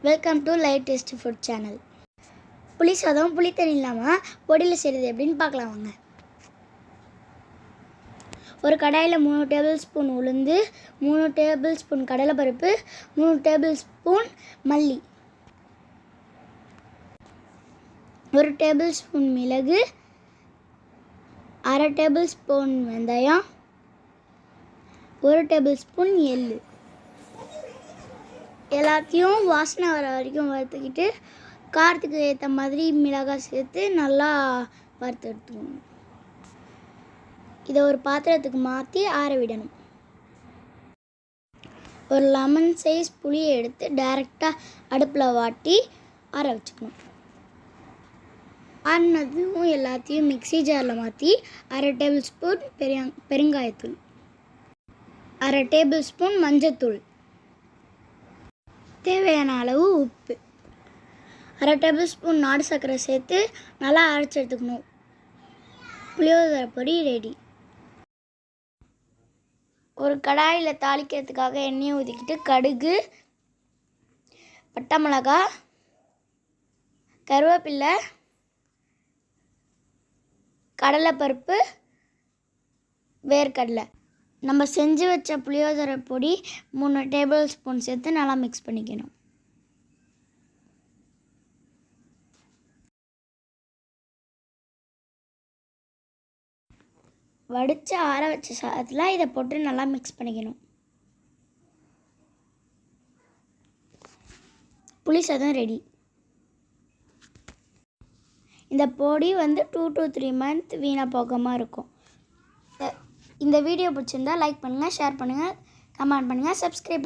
Welcome to light taste food channel. புளி சாதம் புளி தண்ணி இல்லாமல் பொடியில் செய்கிறது எப்படின்னு பார்க்கலாம் வாங்க. ஒரு கடாயில் 3 டேபிள் ஸ்பூன் உளுந்து, 3 டேபிள் ஸ்பூன் கடலைப்பருப்பு, 3 டேபிள் ஸ்பூன் மல்லி, 1 டேபிள் ஸ்பூன் மிளகு, 1/2 டேபிள் ஸ்பூன் வெந்தயம், 1 டேபிள் ஸ்பூன் எள்ளு எல்லாத்தையும் வாசனை வர வரைக்கும் வறுத்துக்கிட்டு காரத்துக்கு ஏற்ற மாதிரி மிளகாய் சேர்த்து நல்லா வறுத்து எடுத்துக்கணும். இதை ஒரு பாத்திரத்துக்கு மாற்றி ஆற விடணும். ஒரு லெமன் சைஸ் புளியை எடுத்து டைரெக்டாக அடுப்பில் வாட்டி ஆற வச்சுக்கணும். ஆறினதும் எல்லாத்தையும் மிக்ஸி ஜாரில் மாற்றி 1/2 டேபிள் ஸ்பூன் பெருங்காயத்தூள், 1/2 டேபிள் ஸ்பூன் மஞ்சத்தூள், தேவையான அளவு உப்பு, 1/2 டேபிள் ஸ்பூன் நாடு சர்க்கரை சேர்த்து நல்லா அரைச்சி எடுத்துக்கணும். புளியோதரை பொடி ரெடி. ஒரு கடாயில் தாளிக்கிறதுக்காக எண்ணெயை ஊற்றிக்கிட்டு கடுகு, பட்டை மிளகாய், கருவேப்பிலை, கடலைப்பருப்பு, வேர்க்கடலை, நம்ம செஞ்சு வச்ச புளியோதரை பொடி 3 டேபிள் ஸ்பூன் சேர்த்து நல்லா மிக்ஸ் பண்ணிக்கணும். வடித்து ஆற வச்ச சாதத்தில் இதை போட்டு நல்லா மிக்ஸ் பண்ணிக்கணும். புளி சாதம் ரெடி. இந்த பொடி 2 to 3 months வீணாக போகாமல் இருக்கும். இந்த வீடியோ பிடிச்சிருந்தா லைக் பண்ணுங்கள், ஷேர் பண்ணுங்கள், கமெண்ட் பண்ணுங்கள், சப்ஸ்கிரைப்